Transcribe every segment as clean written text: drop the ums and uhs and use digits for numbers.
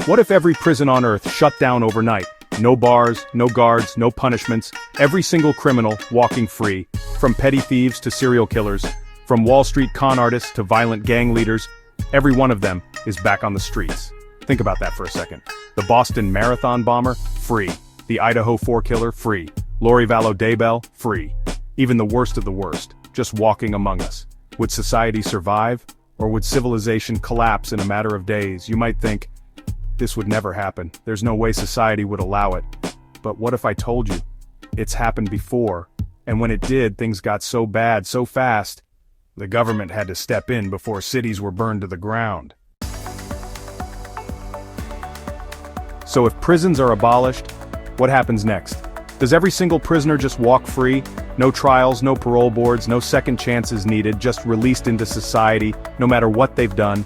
What if every prison on Earth shut down overnight? No bars, no guards, no punishments, every single criminal walking free, from petty thieves to serial killers, from Wall Street con artists to violent gang leaders, every one of them is back on the streets. Think about that for a second. The Boston Marathon bomber, free. The Idaho 4 killer, free. Lori Vallow Daybell, free. Even the worst of the worst, just walking among us. Would society survive? Or would civilization collapse in a matter of days? You might think, this would never happen. There's no way society would allow it. But what if I told you? It's happened before. And when it did, things got so bad, so fast, the government had to step in before cities were burned to the ground. So if prisons are abolished, what happens next? Does every single prisoner just walk free? No trials, no parole boards, no second chances needed, just released into society, no matter what they've done?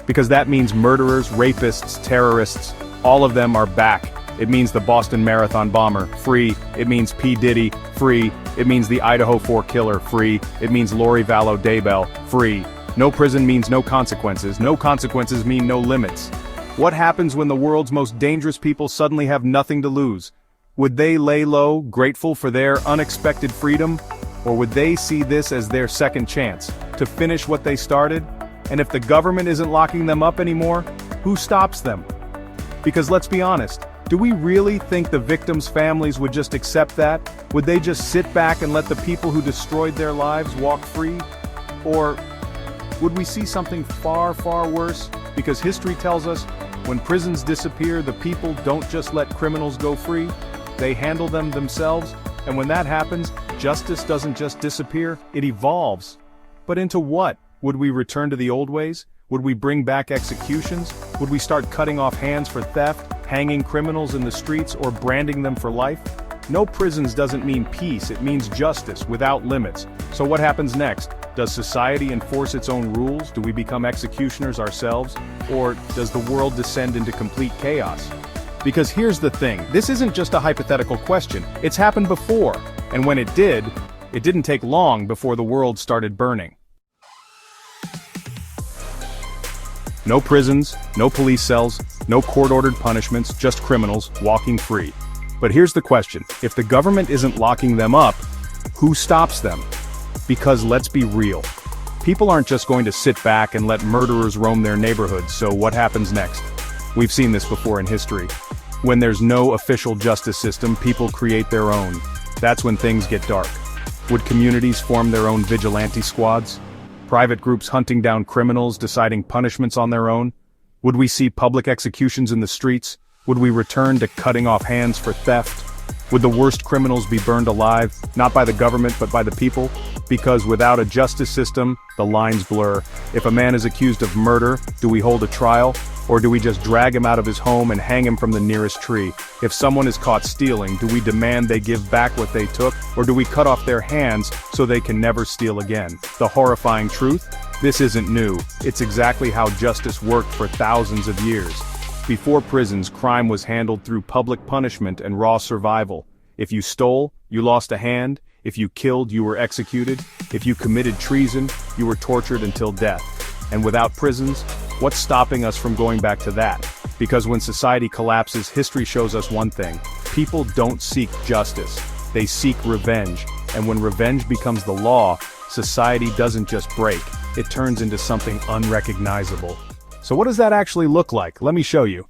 Because that means murderers, rapists, terrorists, all of them are back. It means the Boston Marathon bomber, free. It means P. Diddy, free. It means the Idaho 4 killer, free. It means Lori Vallow Daybell, free. No prison means no consequences. No consequences mean no limits. What happens when the world's most dangerous people suddenly have nothing to lose? Would they lay low, grateful for their unexpected freedom? Or would they see this as their second chance, to finish what they started? And if the government isn't locking them up anymore, who stops them? Because let's be honest, do we really think the victims' families would just accept that? Would they just sit back and let the people who destroyed their lives walk free? Or would we see something far, far worse? Because history tells us, when prisons disappear, the people don't just let criminals go free, they handle them themselves, and when that happens, justice doesn't just disappear, it evolves. But into what? Would we return to the old ways? Would we bring back executions? Would we start cutting off hands for theft, hanging criminals in the streets, or branding them for life? No prisons doesn't mean peace, it means justice, without limits. So what happens next? Does society enforce its own rules? Do we become executioners ourselves? Or does the world descend into complete chaos? Because here's the thing, this isn't just a hypothetical question, it's happened before. And when it did, it didn't take long before the world started burning. No prisons, no police cells, no court-ordered punishments, just criminals walking free. But here's the question, if the government isn't locking them up, who stops them? Because let's be real, people aren't just going to sit back and let murderers roam their neighborhoods, so what happens next? We've seen this before in history. When there's no official justice system, people create their own. That's when things get dark. Would communities form their own vigilante squads? Private groups hunting down criminals, deciding punishments on their own? Would we see public executions in the streets? Would we return to cutting off hands for theft? Would the worst criminals be burned alive, not by the government but by the people? Because without a justice system, the lines blur. If a man is accused of murder, do we hold a trial? Or do we just drag him out of his home and hang him from the nearest tree? If someone is caught stealing, do we demand they give back what they took? Or do we cut off their hands so they can never steal again? The horrifying truth? This isn't new. It's exactly how justice worked for thousands of years. Before prisons, crime was handled through public punishment and raw survival. If you stole, you lost a hand. If you killed, you were executed. If you committed treason, you were tortured until death. And without prisons, what's stopping us from going back to that? Because when society collapses, history shows us one thing. People don't seek justice. They seek revenge. And when revenge becomes the law, society doesn't just break. It turns into something unrecognizable. So what does that actually look like? Let me show you.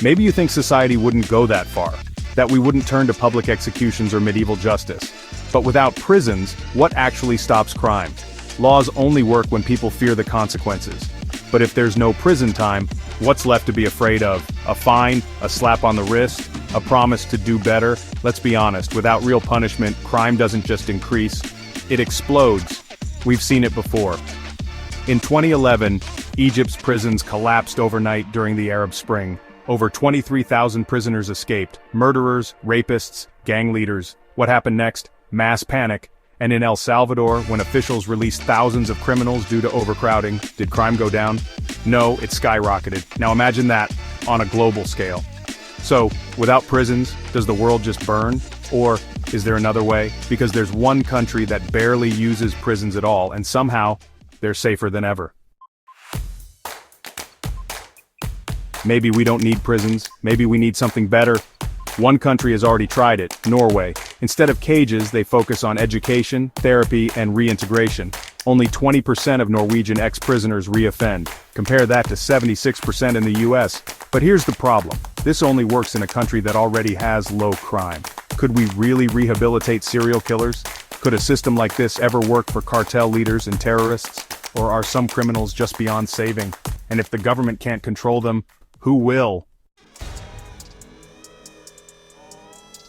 Maybe you think society wouldn't go that far, that we wouldn't turn to public executions or medieval justice. But without prisons, what actually stops crime? Laws only work when people fear the consequences. But if there's no prison time, what's left to be afraid of? A fine, a slap on the wrist, a promise to do better? Let's be honest, without real punishment, crime doesn't just increase, it explodes. We've seen it before. In 2011, Egypt's prisons collapsed overnight during the Arab Spring. Over 23,000 prisoners escaped, murderers, rapists, gang leaders. What happened next? Mass panic. And in El Salvador, when officials released thousands of criminals due to overcrowding, did crime go down? No, it skyrocketed. Now imagine that on a global scale. So, without prisons, does the world just burn? Or is there another way? Because there's one country that barely uses prisons at all, and somehow, they're safer than ever. Maybe we don't need prisons, maybe we need something better. One country has already tried it, Norway. Instead of cages, they focus on education, therapy, and reintegration. Only 20% of Norwegian ex-prisoners re-offend. Compare that to 76% in the US. But here's the problem. This only works in a country that already has low crime. Could we really rehabilitate serial killers? Could a system like this ever work for cartel leaders and terrorists? Or are some criminals just beyond saving? And if the government can't control them, who will?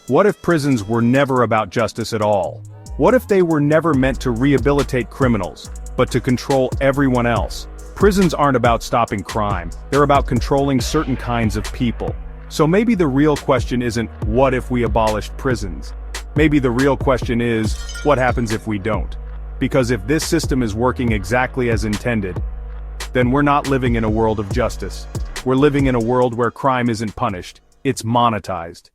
What if prisons were never about justice at all? What if they were never meant to rehabilitate criminals, but to control everyone else? Prisons aren't about stopping crime, they're about controlling certain kinds of people. So maybe the real question isn't, what if we abolished prisons? Maybe the real question is, what happens if we don't? Because if this system is working exactly as intended, then we're not living in a world of justice. We're living in a world where crime isn't punished, it's monetized.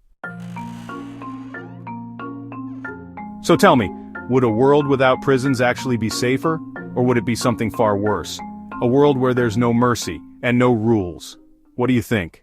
So tell me, would a world without prisons actually be safer? Or would it be something far worse? A world where there's no mercy, and no rules. What do you think?